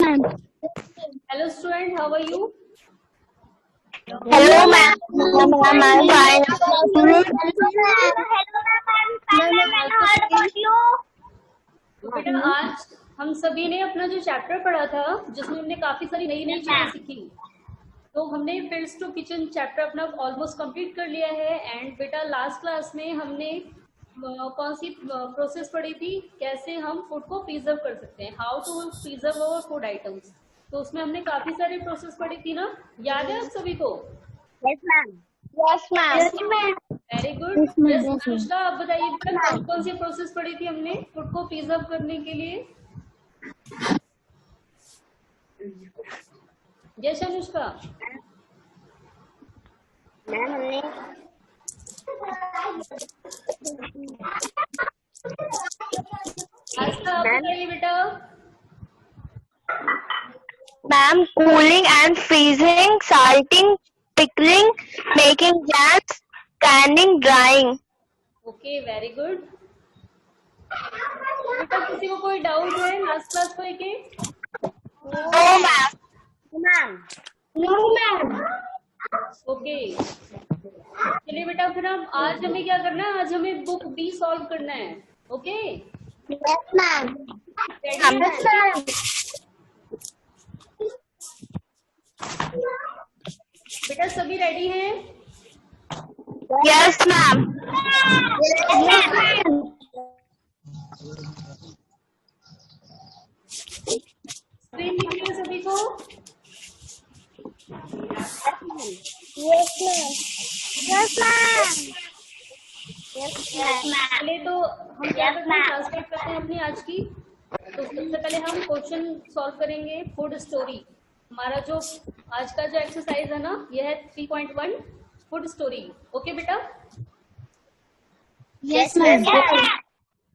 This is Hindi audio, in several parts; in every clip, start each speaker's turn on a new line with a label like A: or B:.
A: Hello student, how are you?
B: Hello, ma'am. I'm fine.
A: तो बेटा आज हम सभी ने अपना जो चैप्टर पढ़ा था जिसमें हमने काफी सारी नई नई चीजें सीखी, तो हमने फिल्स टू किचन चैप्टर अपना ऑलमोस्ट कंप्लीट कर लिया है। एंड बेटा लास्ट क्लास में हमने कौन सी प्रोसेस पढ़ी थी, कैसे हम फूड को प्रिजर्व कर सकते हैं, how to preserve our food items. तो उसमें हमने काफी सारी प्रोसेस पढ़ी थी ना, याद है आप सभी को?
B: Yes, ma'am. Yes, ma'am.
A: Very good. Yes Anushka, आप बताइए बेटा कौन कौन सी प्रोसेस पढ़ी थी हमने फूड को प्रिजर्व करने के लिए? यस अनुष्का।
B: मैम हमने
A: आस्था आप बताइए बेटा।
B: Ma'am, cooling and freezing, salting, pickling, making jams, canning, drying.
A: Okay very good. बेटा किसी को कोई डाउट है लास्ट क्लास को लेके?
B: No, ma'am. Ma'am. No, ma'am.
A: Okay चलिए बेटा, फिर हम आज हमें क्या करना है, आज हमें बुक बी सॉल्व करना है। Okay
B: Yes, ma'am.
A: रेडी है?
B: Yes, ma'am.
A: बेटा सभी रेडी हैं?
B: Yes, ma'am. Yes, ma'am.
A: Screen दिख रही है सभी को?
B: Yes, ma'am. Yes, ma'am. Yes, ma'am.
A: पहले तो हम क्या करते हैं, क्लास स्टार्ट करते हैं अपनी आज की। तो सबसे पहले हम क्वेश्चन सॉल्व करेंगे फूड स्टोरी। हमारा जो आज का जो एक्सरसाइज है ना, ये है 3.1 फूड स्टोरी। ओके बेटा?
B: Yes, ma'am.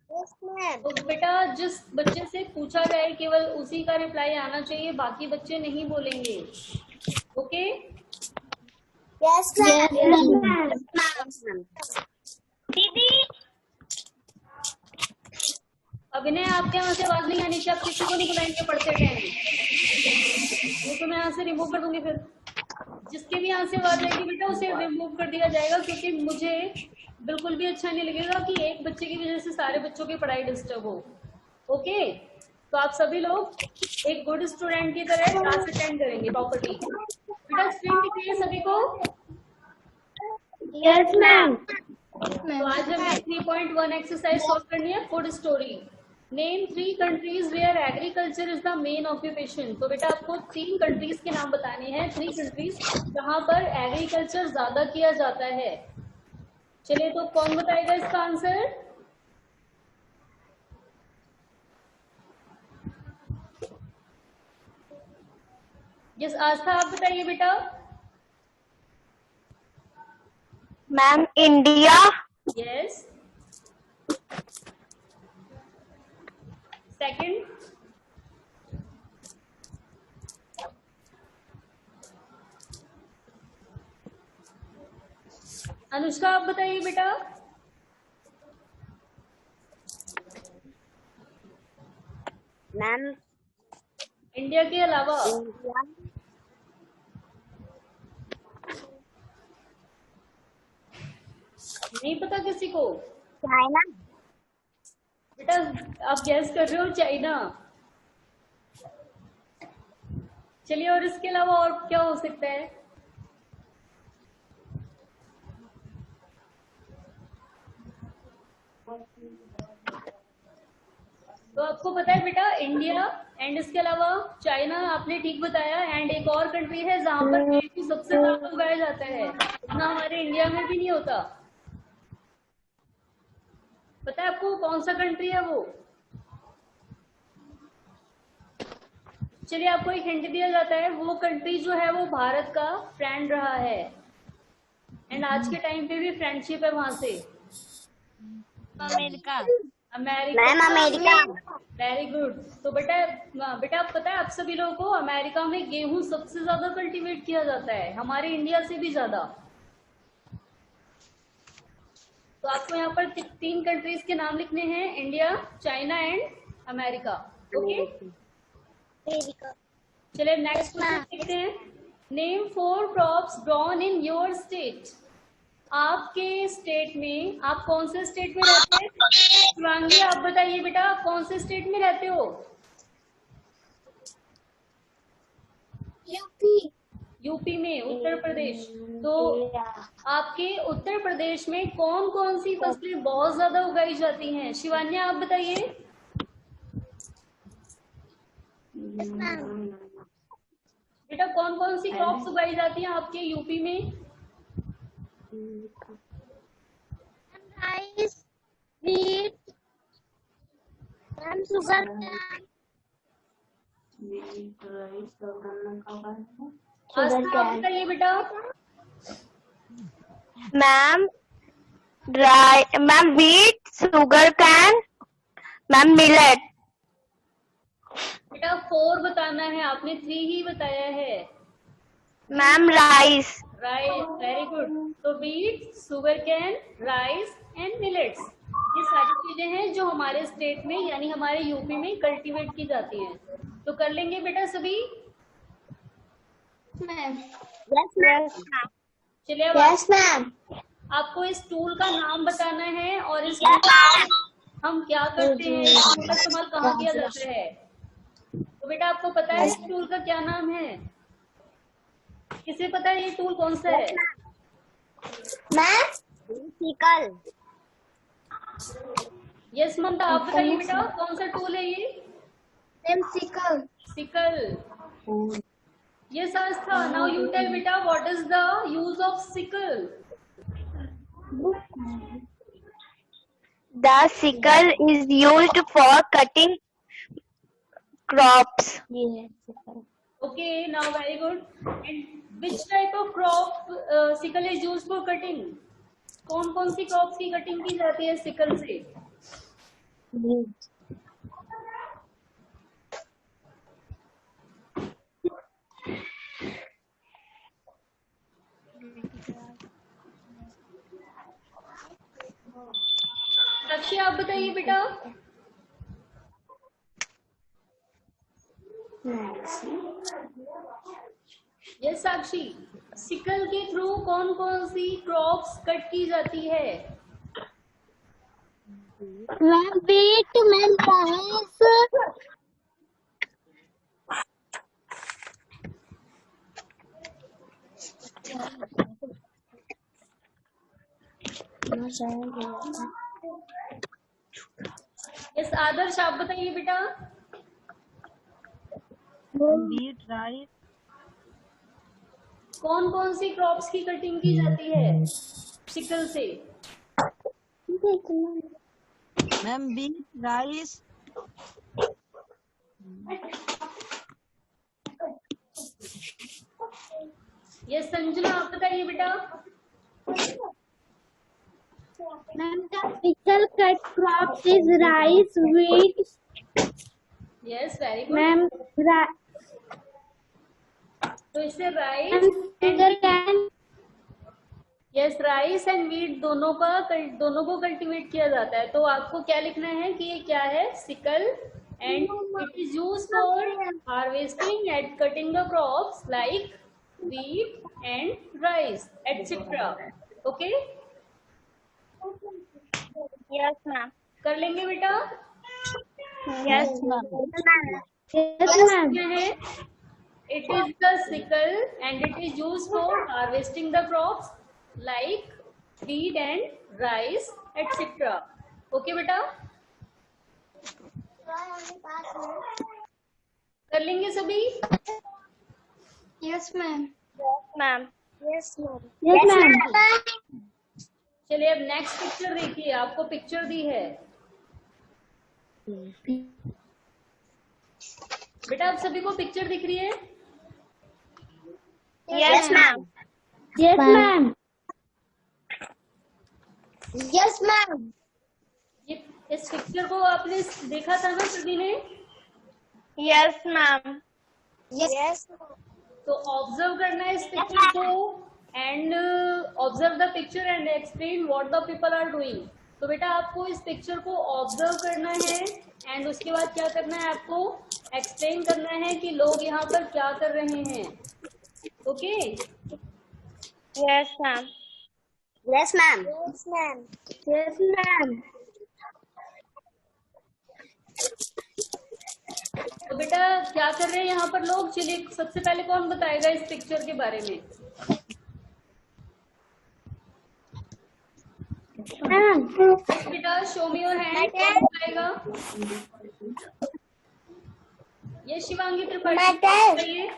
B: Yes, ma'am.
A: तो बेटा जिस बच्चे से पूछा जाए केवल उसी का रिप्लाई आना चाहिए, बाकी बच्चे नहीं बोलेंगे। Okay?
B: Yes, ma'am. Yes, ma'am. दीदी
A: अभिनय, आपके यहाँ से आवाज नहीं आनी चाहिए, आप किसी को नहीं बुलाएंगे पढ़ते टाइम, वो तो मैं यहाँ से रिमूव कर दूंगी। फिर जिसके भी यहाँ से आवाज आएगी बेटा उसे रिमूव कर दिया जाएगा, क्योंकि मुझे बिल्कुल भी अच्छा नहीं लगेगा कि एक बच्चे की वजह से सारे बच्चों की पढ़ाई डिस्टर्ब हो। ओके, तो आप सभी लोग एक गुड स्टूडेंट की तरह क्लास अटेंड करेंगे प्रॉपर्ली। बेटा स्क्रीन दिख रही है सभी को?
B: Yes, ma'am.
A: तो आज हमें 3.1 एक्सरसाइज सॉल्व करनी है, food story. Name 3 countries where agriculture is the main occupation. तो बेटा आपको 3 कंट्रीज के नाम बताने हैं, 3 कंट्रीज जहां पर एग्रीकल्चर ज्यादा किया जाता है। चलिए, तो कौन बताएगा इसका आंसर? यस आस्था, आप बताइए बेटा।
B: Ma'am, India.
A: Yes, second? Anushka, आप बताइए बेटा।
B: Ma'am,
A: इंडिया के अलावा?
B: India.
A: नहीं पता किसी को?
B: China.
A: बेटा आप गैस कर रहे हो चाइना। चलिए, और इसके अलावा और क्या हो सकता है? तो आपको पता है बेटा, इंडिया एंड इसके अलावा चाइना आपने ठीक बताया, एंड एक और कंट्री है जहां पर गेहूं सबसे ज्यादा उगाया जाता है, ना हमारे इंडिया में भी नहीं होता। पता है आपको कौन सा कंट्री है वो? चलिए, आपको एक हिंट दिया जाता है, वो कंट्री जो है वो भारत का फ्रेंड रहा है, एंड आज के टाइम पे भी फ्रेंडशिप है वहां से।
B: America.
A: America.
B: Ma'am, America.
A: Very good. तो बेटा बेटा आप पता है आप सभी लोगों को, अमेरिका में गेहूं सबसे ज्यादा कल्टीवेट किया जाता है, हमारे इंडिया से भी ज्यादा। तो आपको यहाँ पर 3 कंट्रीज के नाम लिखने हैं, India, China and America. Okay, चलिए नेक्स्ट क्वेश्चन देखते हैं। Name 4 crops grown in your state. आपके स्टेट में, आप कौन से स्टेट में रहते हैं? शिवांगी आप बताइए बेटा, आप कौन से स्टेट में रहते हो? यूपी में, उत्तर प्रदेश। तो आपके उत्तर प्रदेश में कौन कौन सी फसलें बहुत ज्यादा उगाई जाती हैं? शिवान्या आप बताइए। बेटा कौन कौन सी क्रॉप्स उगाई जाती हैं आपके यूपी में?
B: राइस, व्हीट, शुगर
A: आस्था आप बताइए बेटा।
B: Ma'am ma'am wheat, sugar cane, ma'am millet.
A: बेटा 4 बताना है, आपने 3 ही बताया है।
B: Ma'am rice.
A: Rice, very good. तो wheat, sugar cane, rice and millets, ये सारी चीजें हैं जो हमारे स्टेट में यानी हमारे यूपी में कल्टीवेट की जाती हैं। तो कर लेंगे बेटा सभी?
B: Ma'am yes ma'am.
A: चलिए अब
B: यस मैम।
A: आपको इस टूल का नाम बताना है और इस टूल का हम क्या करते हैं, इस टूल का इस्तेमाल कहाँ किया जाता है। तो बेटा आपको पता है इस टूल का क्या नाम है? किसे पता है ये टूल कौन सा है?
B: Ma'am sickle.
A: यस ममता आप बताइए बेटा, कौन सा टूल है ये?
B: Ma'am sickle.
A: Sickle. Yes, Astha. Now you tell beta, what is the use of sickle?
B: The sickle is used for cutting crops.
A: Okay, now very good. And which type of crop sickle is used for cutting? कौन कौन सी क्रॉप्स की कटिंग की जाती है सिकल से? साक्षी आप बताइए बेटा। यस साक्षी, सिकल के थ्रू कौन कौन सी क्रॉप्स कट की जाती है?
B: Ma'am wheat, ma'am rice,
A: yes Adarsh आप बताइए बेटा।
C: व्हीट, राइस,
A: कौन कौन सी क्रॉप्स की कटिंग की जाती है सिकल से?
C: Ma'am wheat, rice,
A: yes Sanjana आप बताइए बेटा।
B: Ma'am the sickle cut crops is rice, wheat,
A: yes very good.
B: Ma'am
A: तो इससे rice
B: sugar cane,
A: yes rice and wheat दोनों को कल्टीवेट किया जाता है। तो आपको क्या लिखना है कि ये क्या है? Sickle, and it is used for harvesting and cutting the crops like wheat and rice etc. Okay
B: yes ma'am,
A: कर लेंगे बेटा।
B: yes ma'am, yes ma'am,
A: क्या है? It is the sickle and it is used for harvesting the crops like wheat and rice etc. Okay बेटा कर लेंगे सभी।
B: yes ma'am, yes ma'am, yes ma'am, yes ma'am।
A: चलिए अब नेक्स्ट पिक्चर देखिए, आपको पिक्चर दी है बेटा, आप सभी को पिक्चर दिख रही है?
B: yes ma'am, yes ma'am, yes ma'am,
A: ये इस पिक्चर को आपने देखा था ना सभी ने?
B: yes ma'am, yes,
A: तो ऑब्जर्व करना है इस पिक्चर को and observe the picture and explain what the people are doing. तो बेटा आपको इस पिक्चर को ऑब्जर्व करना है एंड उसके बाद क्या करना है आपको? एक्सप्लेन करना है कि लोग यहाँ पर क्या कर रहे हैं। Okay
B: Yes, ma'am.
D: Yes, ma'am.
B: Yes, ma'am. Yes, ma'am.
A: तो बेटा क्या कर रहे हैं यहाँ पर लोग, चलिए सबसे पहले कौन बताएगा इस पिक्चर के बारे में।
B: Ma'am.
A: बेटा शो मी योर हैंड, कौन बताएगा। ये शिवांगी त्रिपाठी बताइए।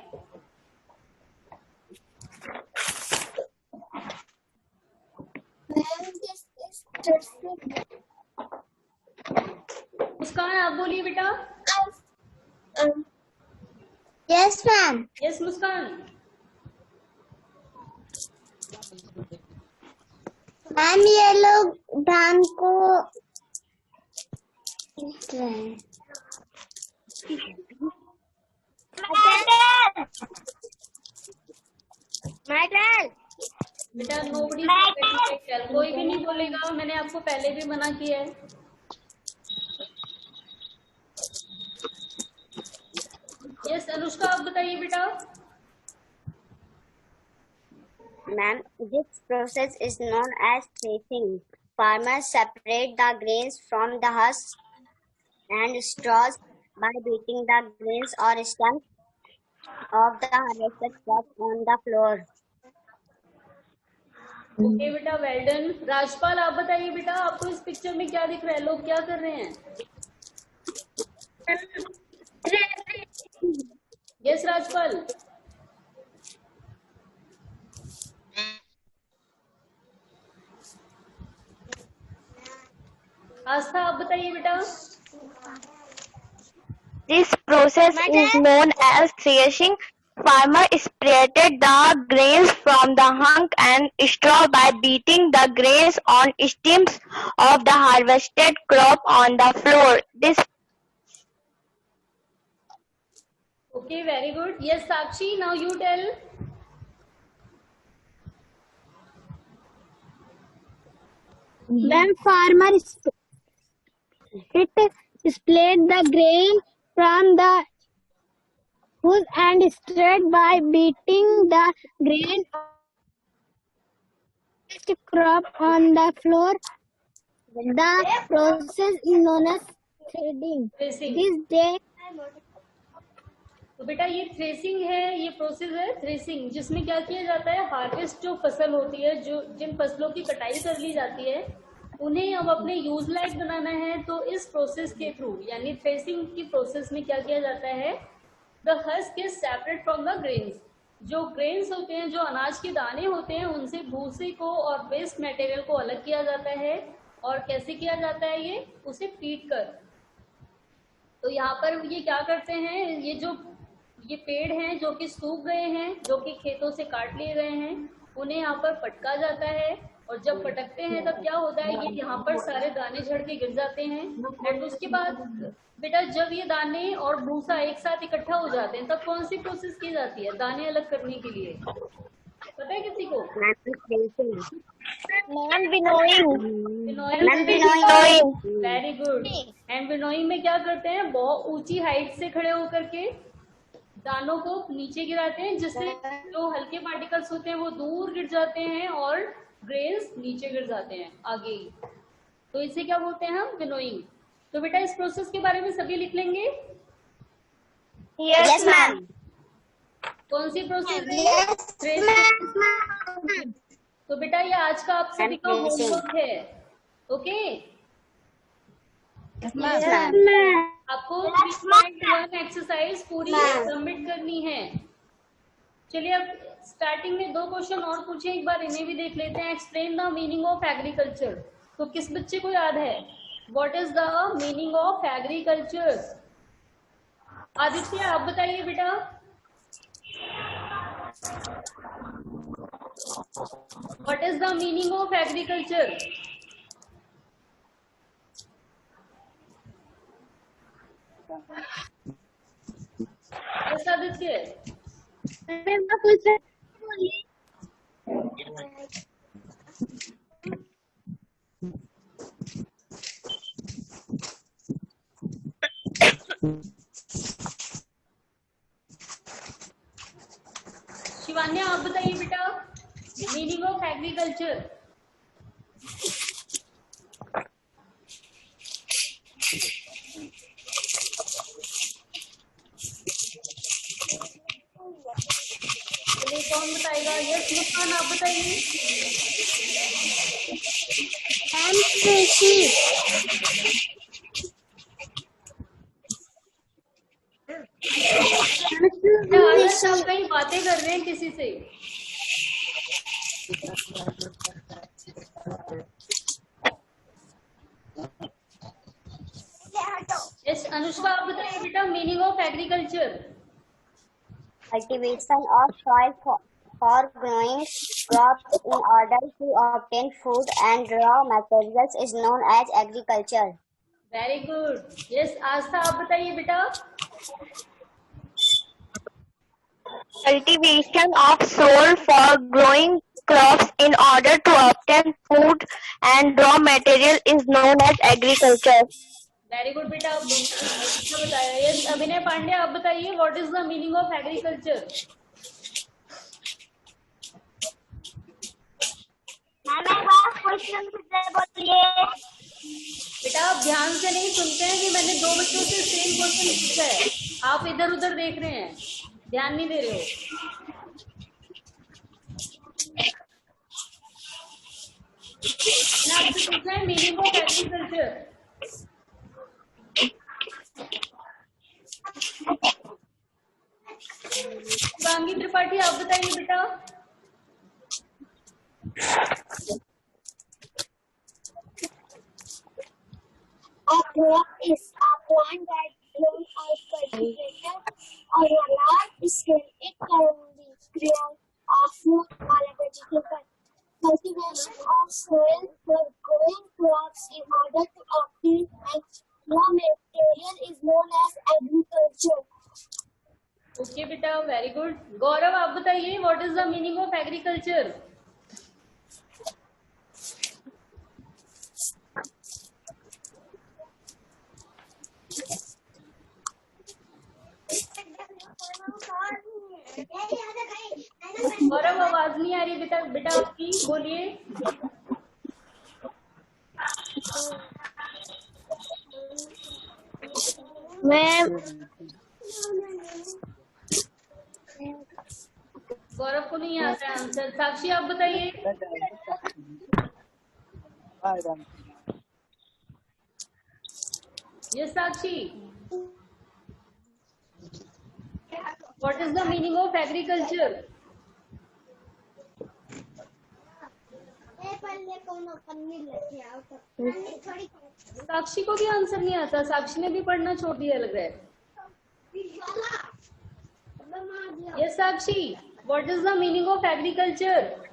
A: मुस्कान आप बोलिए बेटा।
D: Yes, ma'am.
A: यस मुस्कान।
D: मैम ये लोग धान को
A: बेटा नोबडी, कोई भी नहीं बोलेगा, मैंने आपको पहले भी मना किया है। यस अनुष्का आप बताइए बेटा।
D: Ma'am, this process is known as threshing. Farmers separate the grains from the husks and straws by beating the grains or stems of the harvested crop on the floor.
A: Okay बेटा वेल डन। राजपाल आप बताइए बेटा, आपको इस पिक्चर में क्या दिख रहा है, लोग क्या कर रहे हैं। यस राजपाल। आस्था आप बताइए बेटा।
E: This process is known as threshing. Farmer separated the grains from the hunk and straw by beating the grains on stems of the harvested crop on the floor. This
A: okay very good. Yes Sakshi now you tell.
B: When farmers split the grain from the husk and stirred by beating the grain of the crop on the floor, the process is known as threading.
A: Threshing.
B: This day,
A: तो बेटा ये थ्रेसिंग है, ये प्रोसेस है थ्रेसिंग, जिसमें क्या किया जाता है, हार्वेस्ट जो फसल होती है, जो जिन फसलों की कटाई कर ली जाती है, उन्हें अब अपने यूज लायक बनाना है। तो इस प्रोसेस के थ्रू यानी थ्रेसिंग की प्रोसेस में क्या किया जाता है, the husk is separate from the grains. जो ग्रेन्स होते हैं, जो अनाज के दाने होते हैं, उनसे भूसे को और वेस्ट मटेरियल को अलग किया जाता है। और कैसे किया जाता है, ये उसे पीट कर। तो यहाँ पर ये क्या करते हैं, ये पेड़ हैं जो कि सूख गए हैं, जो कि खेतों से काट लिए गए हैं, उन्हें यहाँ पर पटका जाता है। और जब पटकते हैं तब क्या होता है, ये यहाँ पर सारे दाने झड़ के गिर जाते हैं। एंड उसके बाद बेटा जब ये दाने और भूसा एक साथ इकट्ठा हो जाते हैं, तब कौन सी प्रोसेस की जाती है दाने अलग करने के लिए, पता है किसी को। Very good. एंड विनोइंग में क्या करते हैं, बहुत ऊंची हाइट से खड़े होकर के दानों को नीचे गिराते हैं, जिससे जो हल्के पार्टिकल्स होते हैं वो दूर गिर जाते हैं और ग्रेन्स नीचे गिर जाते हैं आगे ही। तो इसे क्या बोलते हैं हम, विनोइंग। तो बेटा इस प्रोसेस के बारे में सभी लिख लेंगे।
D: Yes, ma'am.
A: कौन सी प्रोसेस है, थ्रेसिंग। तो बेटा ये आज का आप सभी का होमवर्क है। ओके आपको 3.1 एक्सरसाइज पूरी सबमिट करनी है। चलिए अब स्टार्टिंग में 2 क्वेश्चन और पूछे, एक बार इन्हें भी देख लेते हैं। Explain the meaning of agriculture. तो किस बच्चे को याद है, what is the meaning of agriculture. Aditya आप बताइए बेटा। What is the meaning of agriculture. Yes Aditya. Shivanya आप बताइए बेटा, मीनिंग ऑफ एग्रीकल्चर। चलिए कौन बताएगा? यस मुस्कान आप बताइए।
B: मैम कृषि।
A: आदर्श आप कहीं बातें कर रहे हैं किसी से? यस अनुष्का आप बताइए बेटा, meaning of agriculture.
D: Cultivation of soil for growing crops in order to obtain food and raw materials is known as agriculture.
A: Very good. Yes Aastha आप बताइए बेटा।
E: Cultivation of soil for growing crops in order to obtain food and raw material is known as agriculture.
A: Very good बेटा, आप अच्छा बताया। यस अभिनय पांडे आप बताइए, what is the meaning of agriculture.
B: Question बोलिए।
A: बेटा आप ध्यान से नहीं सुनते हैं कि मैंने दो बच्चों से सेम क्वेश्चन पूछा है, आप इधर उधर देख रहे हैं, ध्यान नहीं दे रहे हो। मैंने आपसे पूछा है meaning of agriculture. Shivangi Tripathi आप बताइए बेटा।
B: A crop is a plant that grows out cultivated on a large scale. It can be grown a fruit or a vegetable. Cultivation of soil for growing crops in order to obtain and raw material is known as agriculture.
A: Okay बेटा, वेरी गुड। गौरव आप बताइए, what is the meaning of agriculture. Gaurav आवाज नहीं आ रही बेटा, बेटा आपकी बोलिए।
B: मैम
A: गौरव को नहीं आता है आंसर। साक्षी आप बताइए। Yes Sakshi, what is the meaning of agriculture. Sakshi को भी आंसर नहीं आता, साक्षी ने भी पढ़ना छोड़ दिया लग रहा है। Yes Sakshi, what is the meaning of agriculture.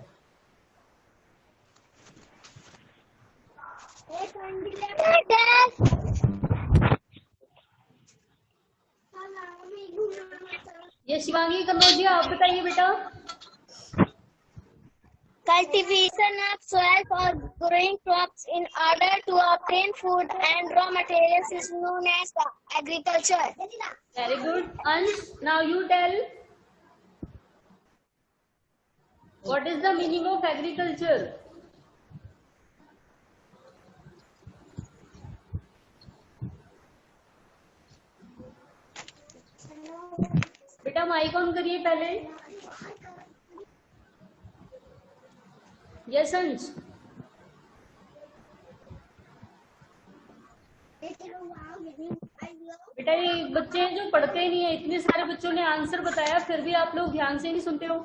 A: ये शिवांगी कन्नौजिया आप बताइए बेटा।
B: cultivation of soil for growing crops in order to obtain food and raw materials is known as agriculture.
A: Very good. Ansh, now you tell. What is the meaning of agriculture? बेटा माइक ऑन करिए पहले। यस अंश। बेटा ये बच्चे हैं जो पढ़ते ही नहीं है, इतने सारे बच्चों ने आंसर बताया फिर भी आप लोग ध्यान से नहीं सुनते हो,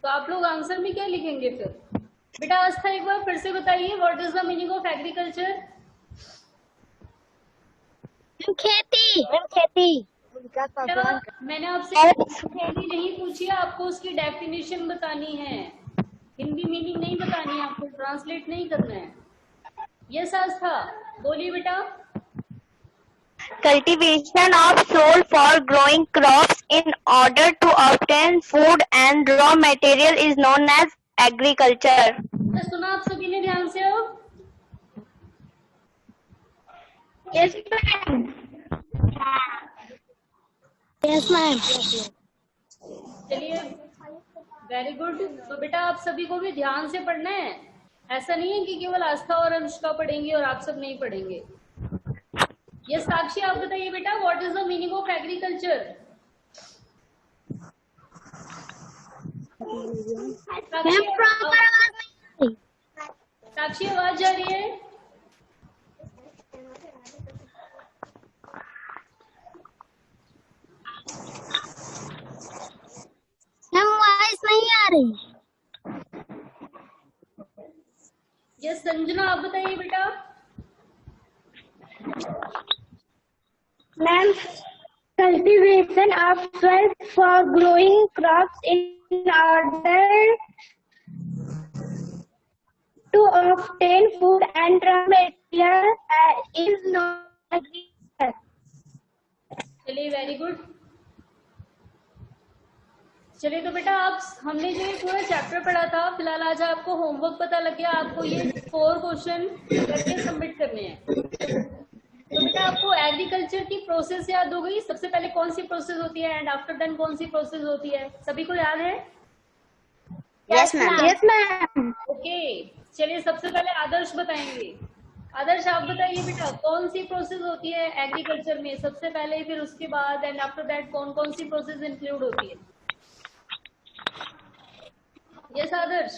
A: तो आप लोग आंसर में क्या लिखेंगे फिर। बेटा आस्था एक बार फिर से बताइए, what is the meaning of agriculture.
B: खेती। खेती।
A: मैंने आपसे खेती नहीं पूछी है, आपको उसकी डेफिनेशन बतानी है, हिंदी मीनिंग नहीं बतानी है, आपको ट्रांसलेट नहीं करना है। यस आस्था बोलिए बेटा।
E: Cultivation of soil for growing crops in order to obtain food and raw material is known as agriculture.
A: तो सुना आप सभी ने ध्यान से अब।
B: Yes, ma'am. Yes, ma'am.
A: चलिए, वेरी गुड। तो बेटा आप सभी को भी ध्यान से पढ़ना है, ऐसा नहीं है कि केवल आस्था और अनुष्का पढ़ेंगे और आप सब नहीं पढ़ेंगे। ये साक्षी आप बताइए बेटा, what is the meaning of agriculture? Sakshi आवाज जा रही है?
B: मैम आवाज नहीं आ रही।
A: ये संजना आप बताइए बेटा।
E: Ma'am, cultivation of soil for growing crops in order to obtain food and raw material is known as agriculture.
A: चलिए, वेरी गुड। चलिए तो बेटा आप, हमने जो ये पूरा चैप्टर पढ़ा था, फिलहाल आज आपको होमवर्क पता लग गया, आपको ये 4 क्वेश्चन करके सबमिट करने हैं। तो बेटा आपको एग्रीकल्चर की प्रोसेस याद हो गई? सबसे पहले कौन सी प्रोसेस होती है एंड आफ्टर देन कौन सी प्रोसेस होती है, सभी को याद है?
D: Yes, ma'am.
E: Yes, ma'am.
A: Okay, चलिए सबसे पहले आदर्श बताएंगे। आदर्श आप बताइए बेटा, कौन सी प्रोसेस होती है एग्रीकल्चर में सबसे पहले, फिर उसके बाद एंड आफ्टर दैट कौन कौन सी प्रोसेस इंक्लूड होती है? यस आदर्श,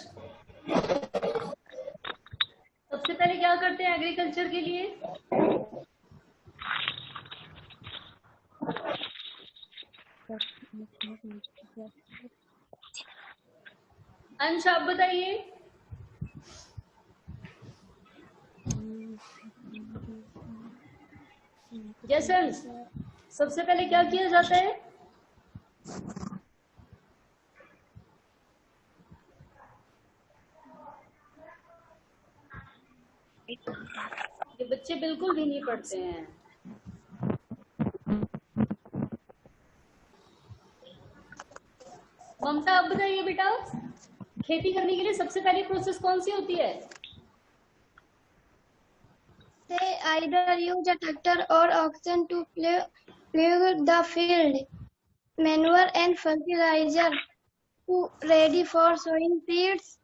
A: सबसे पहले क्या करते हैं एग्रीकल्चर के लिए? अंश आप बताइए। यस अंश, सबसे पहले क्या किया जाता है? ये बच्चे बिल्कुल भी नहीं पढ़ते हैं। ममता आप बताइए बेटा, खेती करने के लिए सबसे पहली प्रोसेस कौन सी होती है?
E: They either use a tractor or oxen to plough the field, manure and fertilizer to ready for sowing seeds.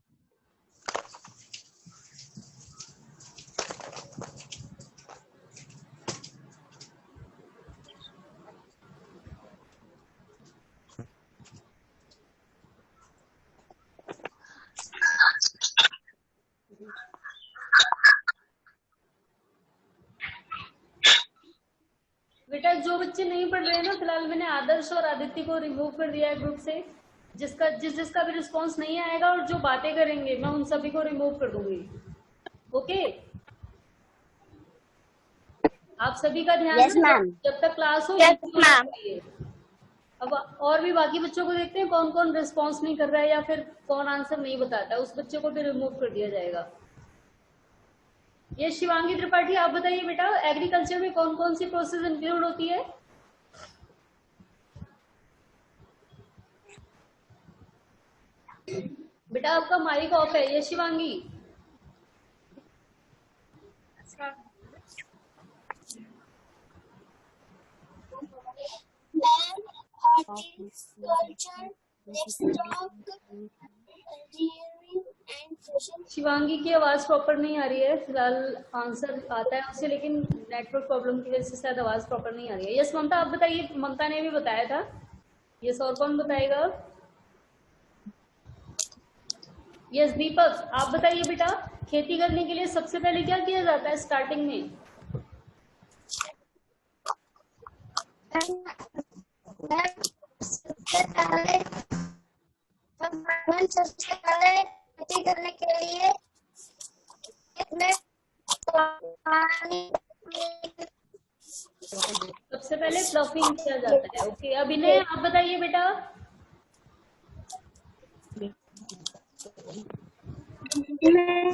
A: बेटा जो बच्चे नहीं पढ़ रहे हैं ना, फिलहाल मैंने आदर्श और आदित्य को रिमूव कर दिया है ग्रुप से। जिसका भी रिस्पांस नहीं आएगा और जो बातें करेंगे मैं उन सभी को रिमूव कर दूंगी। ओके, आप सभी का ध्यान
D: Yes, ma'am.
A: जब तक क्लास हो।
E: Yes, ma'am.
A: अब और भी बाकी बच्चों को देखते हैं कौन कौन रिस्पांस नहीं कर रहा है या फिर कौन आंसर नहीं बताता है, उस बच्चे को भी रिमूव कर दिया जाएगा। ये शिवांगी त्रिपाठी आप बताइए बेटा, एग्रीकल्चर में कौन कौन सी प्रोसेस इंक्लूड होती है? बेटा आपका माइक ऑफ है। ये Shivangi,
B: ma'am horticulture, livestock, dairy and fishing.
A: Shivangi की आवाज प्रॉपर नहीं आ रही है, फिलहाल आंसर आता है उससे लेकिन नेटवर्क प्रॉब्लम की वजह से शायद आवाज प्रॉपर नहीं आ रही है। यस ममता आप बताइए, ममता ने भी बताया था। यस और कौन बताएगा? यस दीपक आप बताइए बेटा, खेती करने के लिए सबसे पहले क्या किया जाता है स्टार्टिंग में?
E: सबसे पहले खेती करने के लिए इसमें पानी
A: सबसे पहले प्लॉफिंग किया जाता है। ओके, अब इन्हें आप बताइए बेटा।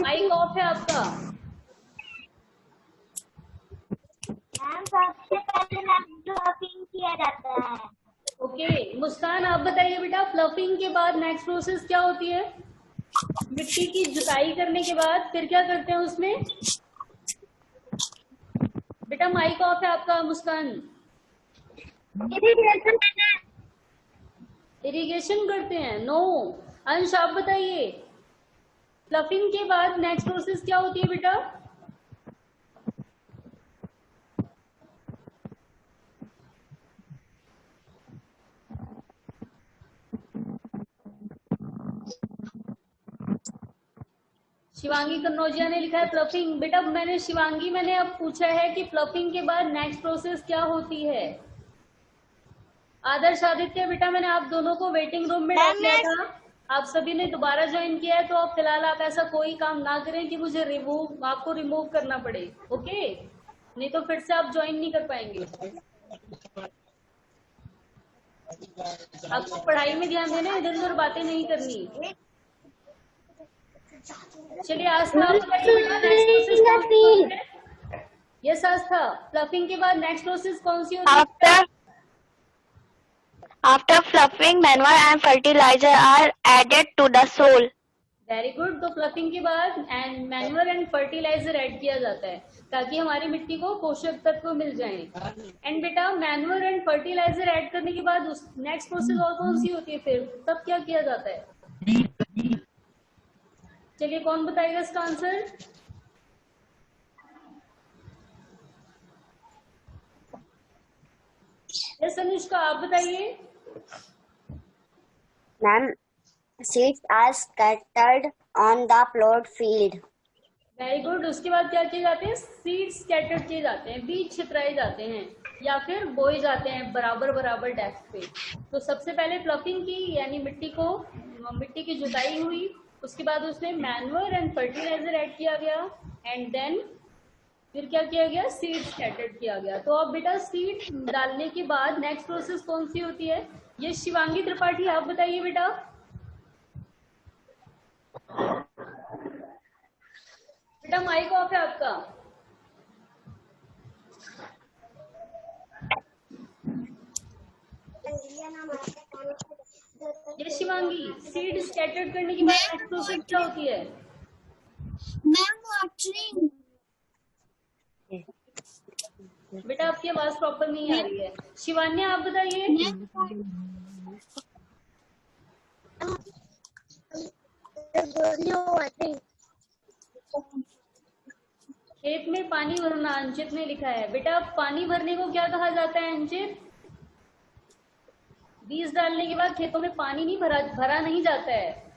A: माइक ऑफ है आपका।
B: मैम सबसे पहले प्लॉटिंग किया जाता है।
A: ओके, मुस्कान आप बताइए बेटा, फ्लफिंग के बाद नेक्स्ट प्रोसेस क्या होती है? मिट्टी की जुताई करने के बाद फिर क्या करते हैं उसमें? बेटा माइक ऑफ है आपका मुस्कान। इरिगेशन करते हैं? नो। अंश आप बताइए, फ्लफिंग के बाद नेक्स्ट प्रोसेस क्या होती है बेटा? शिवांगी कन्नौजिया ने लिखा है फ्लफिंग। बेटा मैंने अब पूछा है कि फ्लफिंग के बाद नेक्स्ट प्रोसेस क्या होती है। आदर्श, आदित्य, बेटा मैंने आप दोनों को वेटिंग रूम में डाल दिया था, आप सभी ने दोबारा ज्वाइन किया है, तो अब फिलहाल आप ऐसा कोई काम ना करें कि मुझे आपको रिमूव करना पड़े, ओके? नहीं तो फिर से आप ज्वाइन नहीं कर पाएंगे। आपको पढ़ाई में ध्यान देना, इधर उधर बातें नहीं करनी। चलिए आस्था, आप बताइए बेटा नेक्स्ट प्रोसेस कौन सी होती है? यस आस्था, फ्लफिंग के बाद नेक्स्ट प्रोसेस कौन सी होती है?
E: After fluffing, manure and fertilizer are added to the soil.
A: Very good. तो फ्लफिंग के बाद मैन्युअर एंड फर्टिलाइजर ऐड किया जाता है ताकि हमारी मिट्टी को पोषक तत्व मिल जाएं। एंड बेटा मैन्युअर एंड फर्टिलाइजर ऐड करने के बाद नेक्स्ट प्रोसेस और कौन सी होती है फिर? तब क्या किया जाता है? चलिए कौन बताएगा इसका आंसर? यस अनुष्का, आप बताइए।
D: Ma'am, seeds are scattered on the plowed field.
A: Very good. उसके बाद क्या किए जाते हैं? सीड स्कैटर किए जाते हैं, बीज छितराए जाते हैं या फिर बोए जाते हैं बराबर बराबर डेप्थ पे। तो सबसे पहले फ्लफिंग की, यानी मिट्टी की जुताई हुई, उसके बाद उसमें मैन्युअर एंड फर्टिलाइजर ऐड किया गया, एंड देन फिर क्या किया गया? सीड स्कैटर्ड किया गया। तो अब बेटा सीड डालने के बाद नेक्स्ट प्रोसेस कौन सी होती है? ये शिवांगी त्रिपाठी, आप बताइए बेटा। बेटा माइक ऑफ है आपका। ये शिवांगी, सीड स्कैटर्ड करने के बाद नेक्स्ट प्रोसेस क्या होती है?
B: Ma'am watering.
A: बेटा आपकी आवाज प्रॉपर नहीं आ रही है। शिवान्या आप बताइए। खेत में पानी भरना, अंचित ने लिखा है। बेटा पानी भरने को क्या कहा जाता है अंचित? बीज डालने के बाद खेतों में पानी नहीं भरा नहीं जाता है,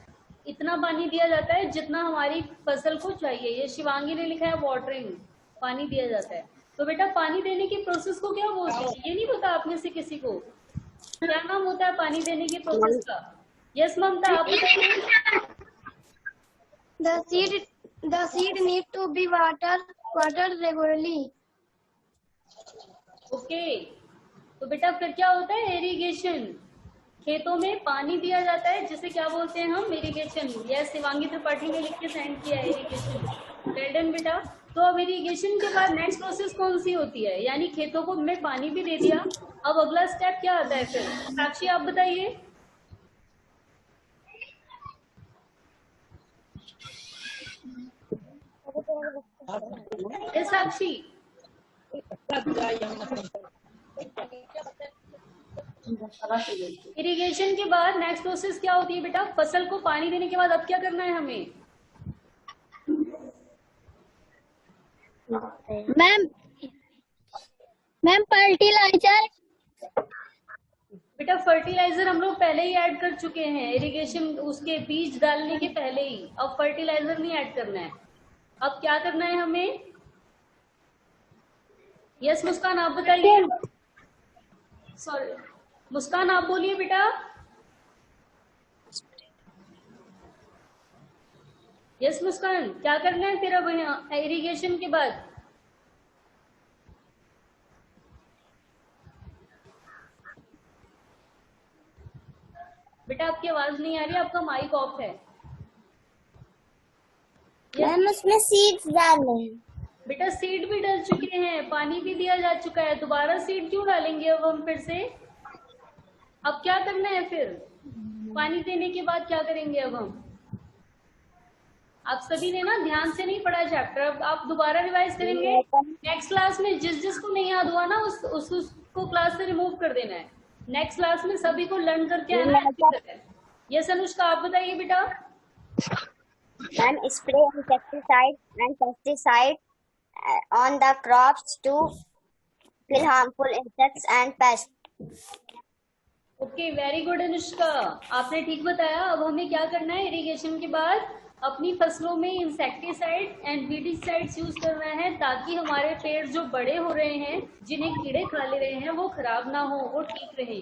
A: इतना पानी दिया जाता है जितना हमारी फसल को चाहिए। ये शिवांगी ने लिखा है वाटरिंग, पानी दिया जाता है। तो बेटा पानी देने की प्रोसेस को क्या बोलते हैं? ये नहीं पता आप में से किसी को? क्या नाम होता है पानी देने की प्रोसेस का? यस ममता, आप बताइए।
B: The seed need to be watered regularly.
A: Okay, तो बेटा फिर क्या होता है? इरिगेशन। खेतों में पानी दिया जाता है जिसे क्या बोलते हैं हम? इरिगेशन। यस, शिवांगी त्रिपाठी ने लिख के सेंड किया है इरिगेशन। वेल डन बेटा। तो अब इरिगेशन के बाद नेक्स्ट प्रोसेस कौन सी होती है? यानी खेतों को में पानी भी दे दिया, अब अगला स्टेप क्या आता है फिर? साक्षी आप बताइए। ये साक्षी, इरिगेशन के बाद नेक्स्ट प्रोसेस क्या होती है बेटा? फसल को पानी देने के बाद अब क्या करना है हमें?
B: Ma'am fertiliser.
A: बेटा फर्टिलाइजर हम लोग पहले ही ऐड कर चुके हैं, इरिगेशन उसके बीज डालने के पहले ही। अब फर्टिलाइजर नहीं ऐड करना है। अब क्या करना है हमें? यस मुस्कान आप बताइए। सॉरी मुस्कान आप बोलिए बेटा। यस मुस्कान, क्या करना है फिर अब यहाँ इरिगेशन के बाद? बेटा आपकी आवाज नहीं आ रही, आपका माइक ऑफ है।
B: मैम उसमें सीड्स डालने हैं।
A: बेटा सीड भी डल चुके हैं, पानी भी दिया जा चुका है, दोबारा सीड क्यों डालेंगे अब हम फिर से? अब क्या करना है फिर? पानी देने के बाद क्या करेंगे अब हम? आप सभी ने ना ध्यान से नहीं पढ़ा चैप्टर, अब आप दोबारा रिवाइज करेंगे। नेक्स्ट क्लास में जिस जिसको नहीं याद हुआ ना उसको क्लास से रिमूव कर देना है। नेक्स्ट क्लास में सभी को लर्न करके आना है। यस अनुष्का, आप बताइए बेटा।
D: Ma'am, spray insecticide and pesticide on the crops to kill harmful insects and pests.
A: Okay, very good Anushka, आपने ठीक बताया। अब हमें क्या करना है, इरिगेशन के बाद अपनी फसलों में इंसेक्टिसाइड एंड वीडिसाइड्स यूज करना है, ताकि हमारे पेड़ जो बड़े हो रहे हैं, जिन्हें कीड़े खा ले रहे हैं, वो खराब ना हो, वो ठीक रहे।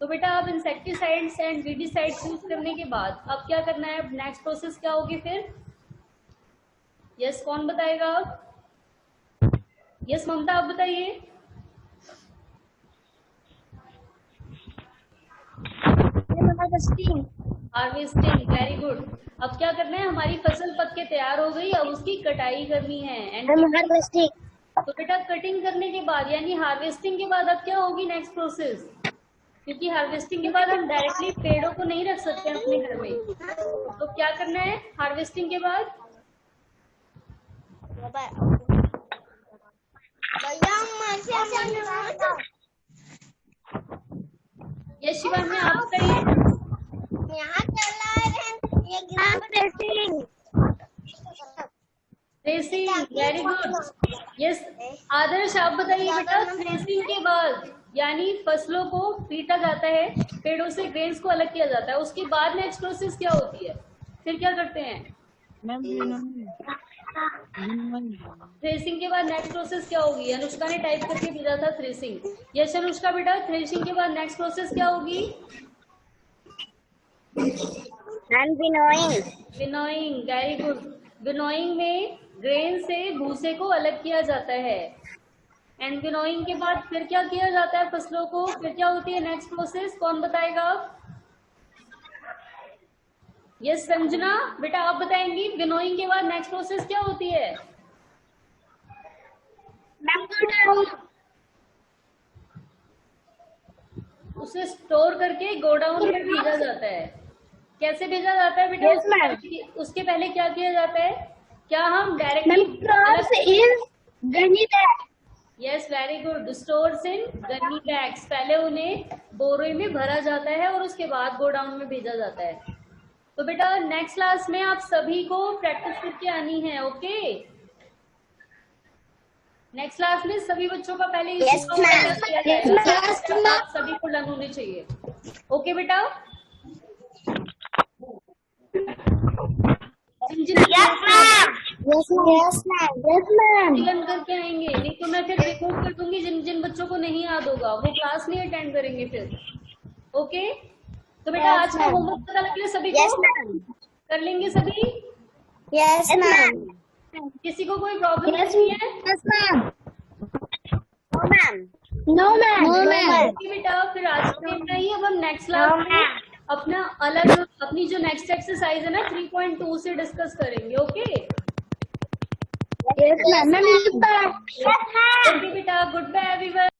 A: तो बेटा आप इंसेक्टिसाइड्स एंड वीडिसाइड्स यूज करने के बाद अब क्या करना है, अब नेक्स्ट प्रोसेस क्या होगी फिर? यस, कौन बताएगा आप? यस ममता, आप बताइए। Harvesting, very good. अब क्या करना है, हमारी फसल पक के तैयार हो गई, अब उसकी कटाई करनी है। एंड तो बेटा कटिंग करने के बाद यानी हार्वेस्टिंग के बाद अब क्या होगी नेक्स्ट प्रोसेस? क्योंकि हार्वेस्टिंग के बाद हम डायरेक्टली पेड़ों को नहीं रख सकते अपने घर में, तो क्या करना है हार्वेस्टिंग के बाद? यस शिवानी, आप बताइए। Threshing, very good. Yes Adarsh, आप बताइए बेटा। थ्रेसिंग के बाद यानी फसलों को पीटा जाता है, पेड़ों से ग्रेन्स को अलग किया जाता है, उसके बाद नेक्स्ट प्रोसेस क्या होती है, फिर क्या करते हैं?
C: मैम
A: थ्रेसिंग के बाद नेक्स्ट प्रोसेस क्या होगी? अनुष्का ने टाइप करके भेजा था थ्रेसिंग। यस अनुष्का बेटा, थ्रेसिंग के बाद नेक्स्ट प्रोसेस क्या होगी?
D: And winnowing.
A: Winnowing, very good. Winnowing में ग्रेन से भूसे को अलग किया जाता है। एंड विनोइंग के बाद फिर क्या किया जाता है फसलों को, फिर क्या होती है नेक्स्ट प्रोसेस, कौन बताएगा आप? यस संजना बेटा, आप बताएंगी विनोइंग के बाद नेक्स्ट प्रोसेस क्या होती है? उसे स्टोर करके गोडाउन में भेजा जाता है। कैसे भेजा जाता है बेटा? उसके पहले क्या किया जाता है? क्या हम directly? Yes very good, stores in gunny bags. पहले उन्हें बोरे में भरा जाता है और उसके बाद गोडाउन में भेजा जाता है। तो बेटा नेक्स्ट क्लास में आप सभी को प्रैक्टिस करके आनी है। ओके, नेक्स्ट क्लास में सभी बच्चों का पहले
D: Yes, ma'am.
A: आप सभी को लर्न होने चाहिए। ओके बेटा, लर्न करके आएंगे, नहीं तो मैं फिर रिपोर्ट कर दूंगी जिन जिन बच्चों को नहीं याद होगा वो क्लास नहीं अटेंड करेंगे फिर। ओके, तो बेटा आज का होमवर्क पता लग गया सभी को?
D: Yes, ma'am.
A: कर लेंगे सभी?
D: Yes, ma'am.
A: किसी को कोई प्रॉब्लम नहीं है?
D: No, ma'am.
A: ओके बेटा, फिर आज के इतना ही। अब हम नेक्स्ट क्लास में अपना अलग अपनी जो नेक्स्ट एक्सरसाइज है ना 3.2 से डिस्कस करेंगे। Okay
B: Yes, ma'am.
A: ओके बेटा, गुड बाय एवरीवन।